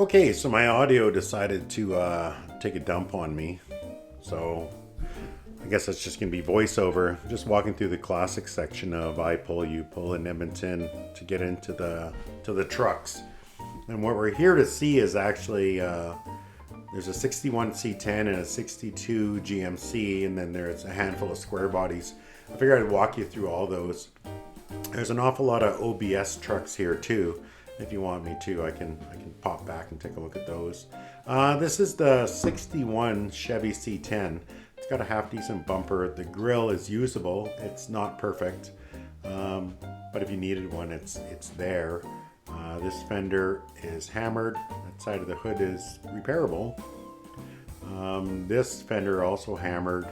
Okay, so my audio decided to take a dump on me. So I guess that's just going to be voiceover. Just walking through the classic section of IPull-UPull in Edmonton to get into the trucks. And what we're here to see is actually there's a 61 C10 and a 62 GMC, and then there's a handful of Squarebodies. I figured I'd walk you through all those. There's an awful lot of OBS trucks here too. If you want me to, I can pop back and take a look at those. This is the 61 Chevy C10. It's got a half decent bumper. The grille is usable. It's not perfect, but if you needed one, it's there. This fender is hammered. That side of the hood is repairable. This fender also hammered,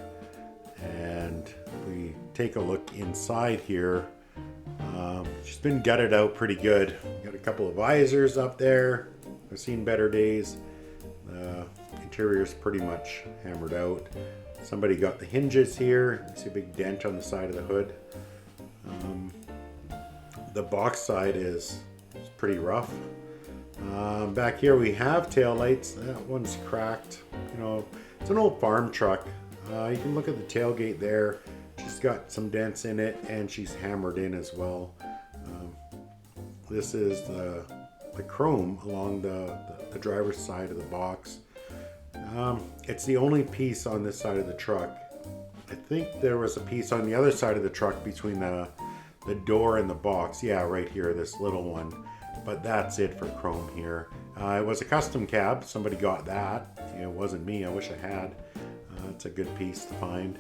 and if we take a look inside here, she's been gutted out pretty good. Got a couple of visors up there. I've seen better days. The interior is pretty much hammered out. Somebody got the hinges here. You see a big dent on the side of the hood. The box side is pretty rough. Back here we have taillights. That one's cracked. You know, it's an old farm truck. You can look at the tailgate there. She's got some dents in it, and she's hammered in as well. This is the chrome along the driver's side of the box. It's the only piece on this side of the truck. I think there was a piece on the other side of the truck between the door and the box. Yeah, right here, this little one. But that's it for chrome here. It was a custom cab. Somebody got that. It wasn't me. I wish I had. It's a good piece to find.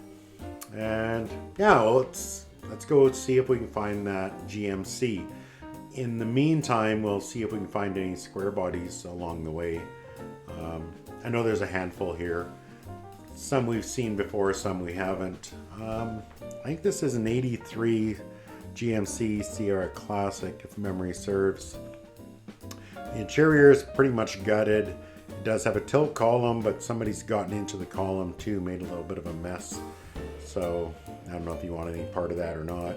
And yeah, well, let's go see if we can find that GMC. In the meantime, we'll see if we can find any Squarebodies along the way. I know there's a handful here. Some we've seen before, some we haven't. I think this is an 83 GMC Sierra Classic, if memory serves. The interior is pretty much gutted. It does have a tilt column, but somebody's gotten into the column too, made a little bit of a mess. So I don't know if you want any part of that or not.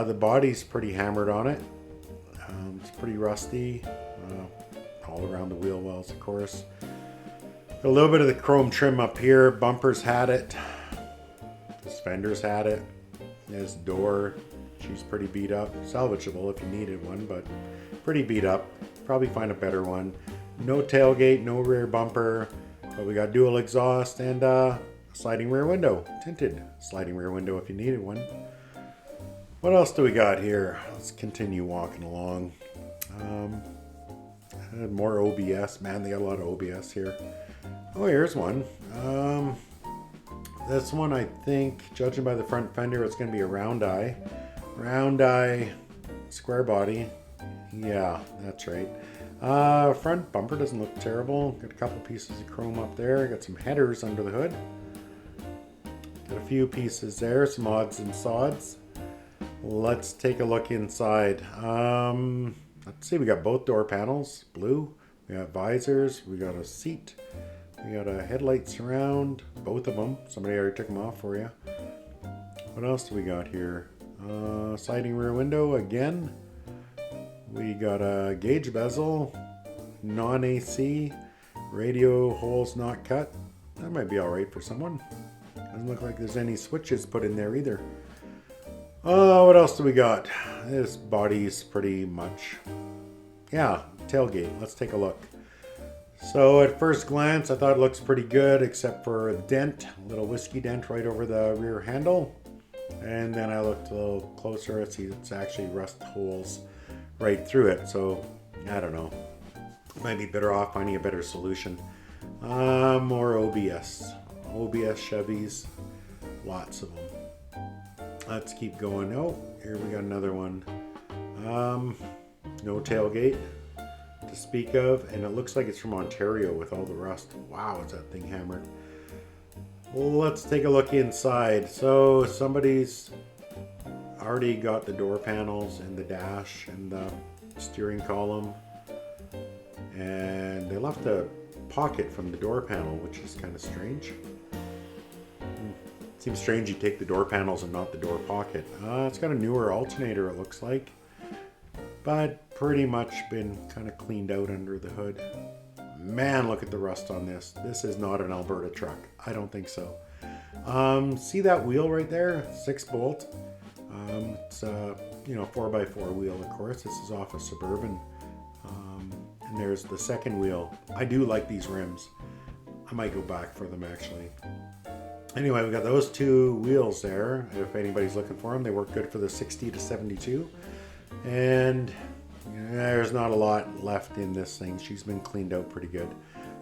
The body's pretty hammered on it. It's pretty rusty. All around the wheel wells, of course. A little bit of the chrome trim up here. Bumpers had it. This fender's had it. This door, she's pretty beat up. Salvageable if you needed one, but pretty beat up. Probably find a better one. No tailgate, no rear bumper, but we got dual exhaust and sliding rear window. Tinted sliding rear window if you needed one. What else do we got here? Let's continue walking along. More OBS. Man, they got a lot of OBS here. Oh, here's one. This one, I think, judging by the front fender, it's going to be a round eye. Round eye square body. Yeah, that's right. Front bumper doesn't look terrible. Got a couple pieces of chrome up there. Got some headers under the hood. Got a few pieces there, some odds and sods. Let's take a look inside. Let's see, we got both door panels, blue. We got visors, we got a seat. We got a headlight surround, both of them. Somebody already took them off for you. What else do we got here? Sliding rear window again. We got a gauge bezel, non-AC, radio holes not cut. That might be all right for someone. Doesn't look like there's any switches put in there either. What else do we got? This body's pretty much, yeah, tailgate. Let's take a look. So at first glance, I thought it looks pretty good, except for a dent, a little whiskey dent right over the rear handle. And then I looked a little closer, I see it's actually rust holes right through it. So I don't know, might be better off finding a better solution. More OBS Chevys, lots of them. Let's keep going. Oh, here we got another one. No tailgate to speak of, and it looks like it's from Ontario with all the rust. Wow, is that thing hammered. Well, let's take a look inside. So somebody's already got the door panels and the dash and the steering column, and they left a pocket from the door panel, which is kind of strange. Seems strange you take the door panels and not the door pocket. It's got a newer alternator, it looks like. but pretty much been kind of cleaned out under the hood. Man, look at the rust on this. This is not an Alberta truck. I don't think so. See that wheel right there? 6-bolt. It's a 4x4 wheel, of course. This is off a Suburban. And there's the second wheel. I do like these rims. I might go back for them actually. Anyway, we got those two wheels there. If anybody's looking for them, they work good for the 60-72. And there's not a lot left in this thing. She's been cleaned out pretty good.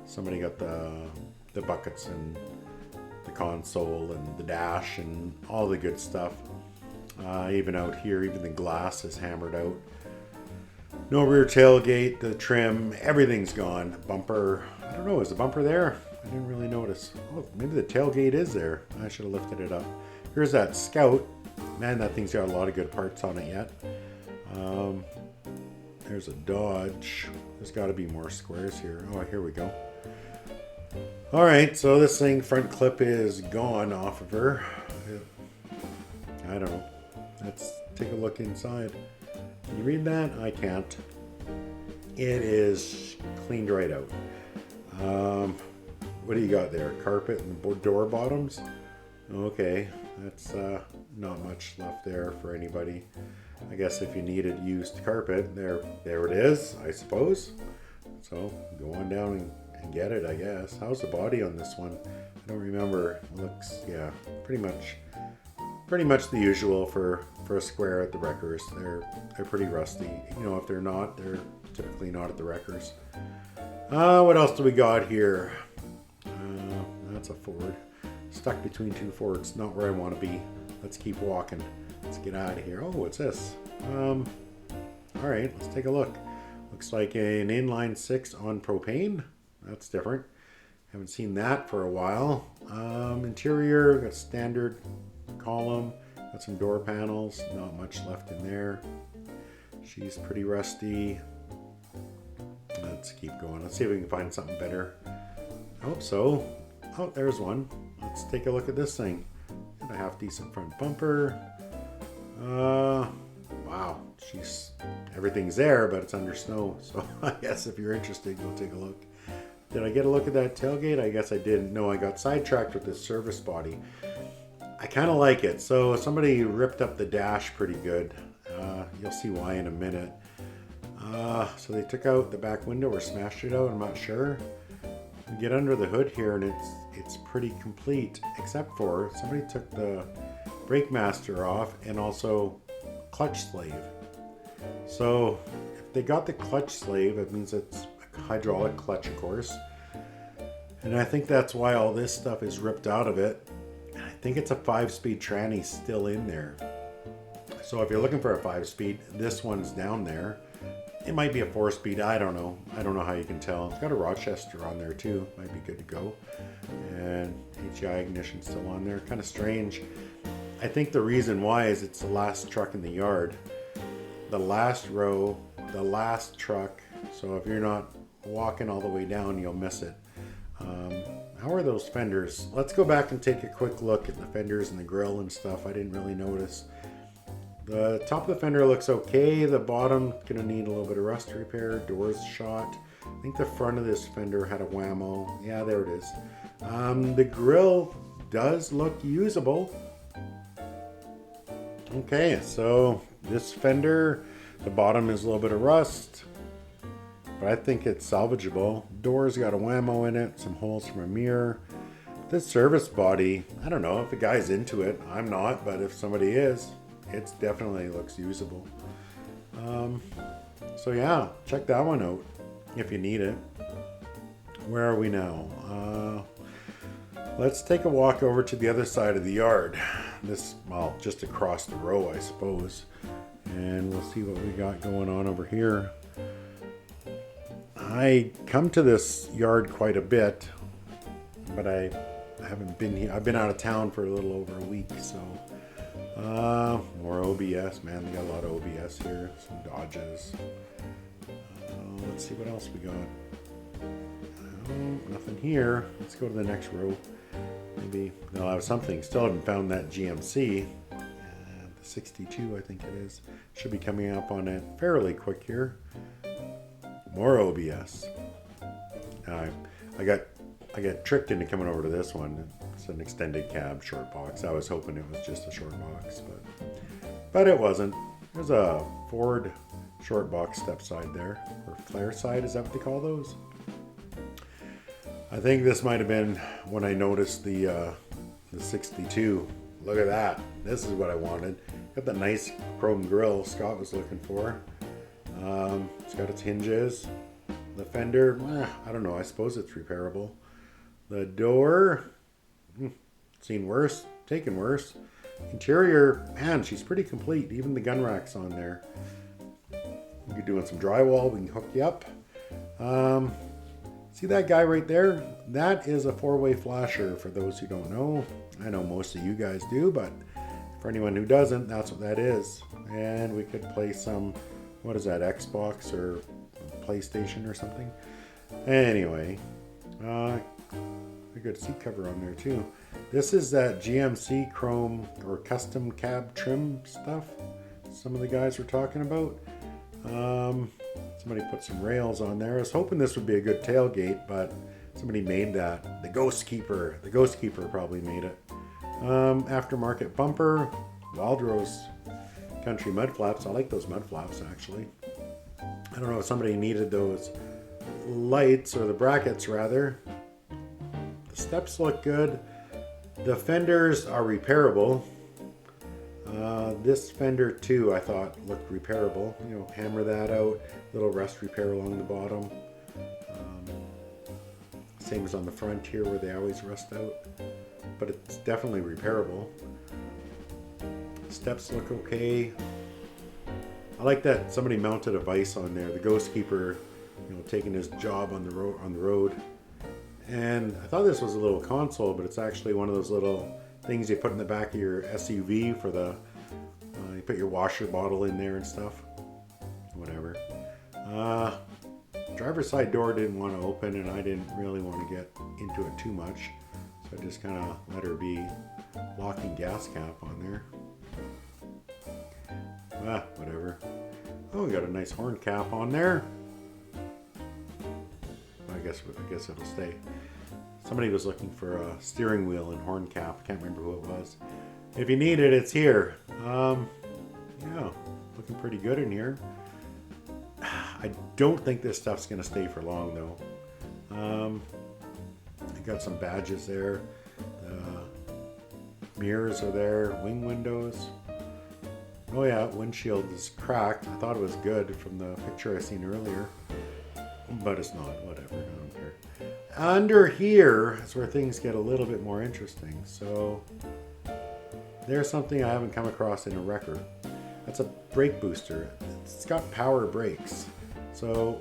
Somebody got the buckets and the console and the dash and all the good stuff. Even out here, even the glass is hammered out. No rear tailgate, the trim, everything's gone. Bumper, I don't know, is the bumper there? I didn't really notice. Oh, maybe the tailgate is there. I should have lifted it up. Here's that Scout. Man, that thing's got a lot of good parts on it yet. There's a Dodge. There's got to be more squares here. Oh, here we go. All right, so this thing, front clip is gone off of her. I don't know. Let's take a look inside. Can you read that? I can't. It is cleaned right out. What do you got there? Carpet and door bottoms? Okay, that's not much left there for anybody. I guess if you needed used carpet, there it is, I suppose. So go on down and get it, I guess. How's the body on this one? I don't remember. It looks, yeah, pretty much the usual for a Square at the wreckers. They're pretty rusty. You know, if they're not, they're typically not at the wreckers. What else do we got here? That's a Ford. Stuck between two Fords. Not where I want to be. Let's keep walking. Let's get out of here. Oh, what's this? All right, let's take a look. Looks like an inline 6 on propane. That's different. Haven't seen that for a while. Interior, got standard column. Got some door panels. Not much left in there. She's pretty rusty. Let's keep going. Let's see if we can find something better. I hope so. Oh, there's one. Let's take a look at this thing. Got a half decent front bumper. Wow. Everything's there, but it's under snow. So I guess if you're interested, go take a look. Did I get a look at that tailgate? I guess I didn't. No, I got sidetracked with this service body. I kind of like it. So somebody ripped up the dash pretty good. You'll see why in a minute. So they took out the back window or smashed it out. I'm not sure. We get under the hood here and it's pretty complete, except for somebody took the brake master off and also clutch slave. So if they got the clutch slave, it means it's a hydraulic clutch, of course. And I think that's why all this stuff is ripped out of it. And I think it's a 5-speed tranny still in there. So if you're looking for a 5-speed, this one's down there. It might be a 4-speed, I don't know. I don't know how you can tell. It's got a Rochester on there too. Might be good to go. And HEI ignition still on there. Kind of strange. I think the reason why is it's the last truck in the yard. The last row, the last truck. So if you're not walking all the way down, you'll miss it. How are those fenders? Let's go back and take a quick look at the fenders and the grill and stuff. I didn't really notice. The top of the fender looks okay. The bottom gonna need a little bit of rust repair. Doors shot. I think the front of this fender had a whammo. Yeah, there it is. The grill does look usable. Okay, so this fender, the bottom is a little bit of rust, but I think it's salvageable. Doors got a whammo in it, some holes from a mirror. This service body, I don't know if the guy's into it. I'm not, but if somebody is, it definitely looks usable. So yeah, check that one out if you need it. Where are we now? Let's take a walk over to the other side of the yard. Well, just across the row, I suppose. And we'll see what we got going on over here. I come to this yard quite a bit, but I haven't been here. I've been out of town for a little over a week, so more OBS, man. They got a lot of OBS here. Some Dodges. Let's see what else we got. Nothing here. Let's go to the next row. Maybe they'll have something. Still haven't found that GMC. 62, I think it is. Should be coming up on it fairly quick here. More OBS. I got tricked into coming over to this one. It's an extended cab short box. I was hoping it was just a short box, but it wasn't. There's a Ford short box step side there, or flare side, is that what they call those? I think this might have been when I noticed the 62. Look at that. This is what I wanted. Got the nice chrome grille Scott was looking for. It's got its hinges. The fender, I don't know. I suppose it's repairable. The door, seen worse, taken worse. Interior, man, she's pretty complete. Even the gun rack's on there. You're doing some drywall, we can hook you up. See that guy right there? That is a 4-way flasher for those who don't know. I know most of you guys do, but for anyone who doesn't, that's what that is. And we could play some, what is that, Xbox or PlayStation or something? Anyway, a good seat cover on there too. This is that GMC chrome or custom cab trim stuff some of the guys were talking about. Somebody put some rails on there. I was hoping this would be a good tailgate, but somebody made that. The Ghost Keeper probably made it. Aftermarket bumper, Wildrose Country mud flaps. I like those mud flaps actually. I don't know if somebody needed those lights, or the brackets rather. The steps look good. The fenders are repairable. This fender too, I thought looked repairable. You know, hammer that out. Little rust repair along the bottom. Same as on the front here where they always rust out. But it's definitely repairable. Steps look okay. I like that somebody mounted a vise on there. The Ghost Keeper, you know, taking his job on the road. And I thought this was a little console, but it's actually one of those little things you put in the back of your SUV for the, you put your washer bottle in there and stuff. Whatever. Driver's side door didn't want to open, and I didn't really want to get into it too much. So I just kind of let her be. Locking gas cap on there. Whatever. Oh, we got a nice horn cap on there. I guess it'll stay. Somebody was looking for a steering wheel and horn cap. I can't remember who it was. If you need it, it's here. Yeah, looking pretty good in here. I don't think this stuff's gonna stay for long though. I got some badges there. Mirrors are there. Wing windows. Oh yeah, windshield is cracked. I thought it was good from the picture I seen earlier, but it's not. Whatever, I don't care. Under here is where things get a little bit more interesting. So there's something I haven't come across in a wrecker. That's a brake booster. It's got power brakes. So,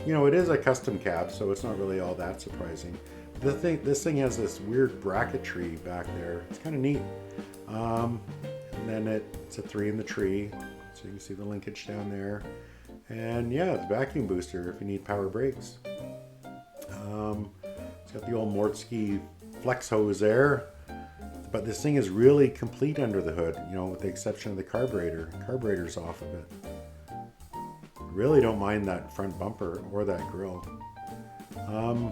you know, it is a custom cab, so it's not really all that surprising. This thing has this weird bracketry back there. It's kind of neat. And then it's a 3 in the tree, so you can see the linkage down there. And yeah, it's a vacuum booster if you need power brakes. It's got the old Mortsky flex hose there, but this thing is really complete under the hood, you know, with the exception of the carburetor. Carburetor's off of it. Really don't mind that front bumper or that grille. I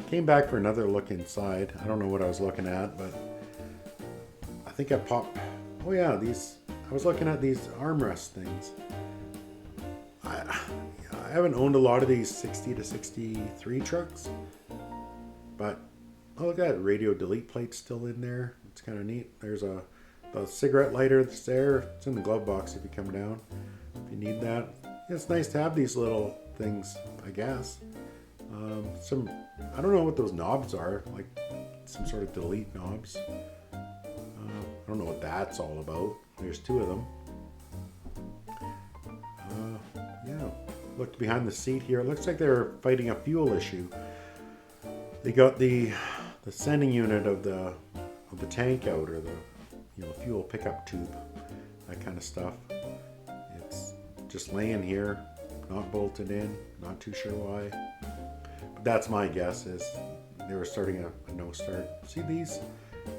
came back for another look inside. I don't know what I was looking at, but I think I popped. Oh yeah, I was looking at these armrest things. I haven't owned a lot of these 60 to 63 trucks, but oh, look at that, radio delete plate still in there. It's kind of neat. There's the cigarette lighter that's there. It's in the glove box if you come down, if you need that. It's nice to have these little things, I guess. I don't know what those knobs are, like some sort of delete knobs. I don't know what that's all about. There's 2 of them. Yeah, looked behind the seat here. It looks like they're fighting a fuel issue. They got the sending unit of the tank out, or the fuel pickup tube, that kind of stuff. It's just laying here, not bolted in. Not too sure why. But that's my guess, is they were starting a no start. See these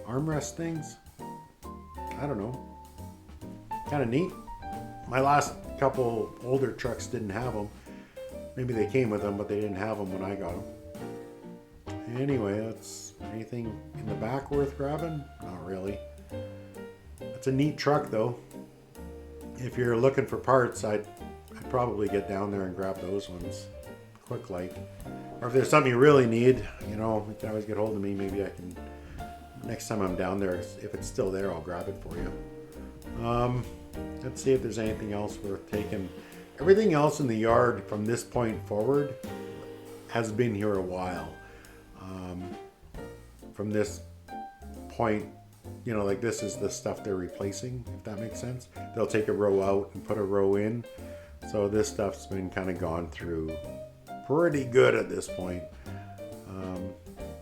armrest things? I don't know. Kind of neat. My last couple older trucks didn't have them. Maybe they came with them, but they didn't have them when I got them. Anyway, that's anything in the back worth grabbing? Not really. It's a neat truck though. If you're looking for parts, I'd probably get down there and grab those ones. Quick like. Or if there's something you really need, you know, you can always get hold of me. Maybe I can, next time I'm down there, if it's still there, I'll grab it for you. Let's see if there's anything else worth taking. Everything else in the yard from this point forward has been here a while. From this point, you know, like this is the stuff they're replacing, if that makes sense. They'll take a row out and put a row in. So this stuff's been kind of gone through pretty good at this point.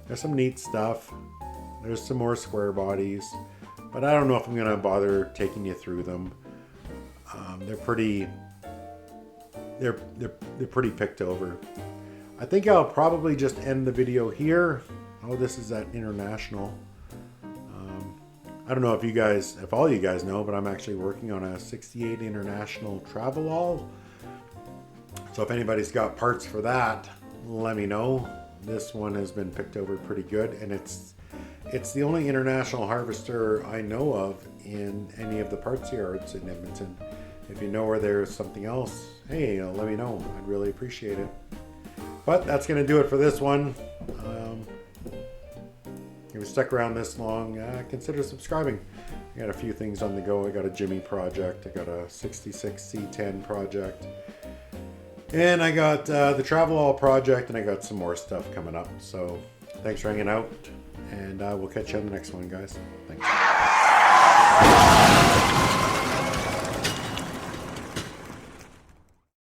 There's some neat stuff. There's some more Squarebodies, but I don't know if I'm gonna bother taking you through them. They're pretty picked over. I think I'll probably just end the video here. Oh, this is at International. I don't know if all you guys know, but I'm actually working on a 68 International Travelall. So if anybody's got parts for that, let me know. This one has been picked over pretty good, and it's the only international harvester I know of in any of the parts yards in Edmonton. If you know where there's something else, hey, let me know. I'd really appreciate it. But that's going to do it for this one. If you stuck around this long, consider subscribing. I got a few things on the go. I got a Jimmy project. I got a 66 C10 project. And I got the Travelall project, and I got some more stuff coming up. So thanks for hanging out, and we'll catch you on the next one, guys. Thanks.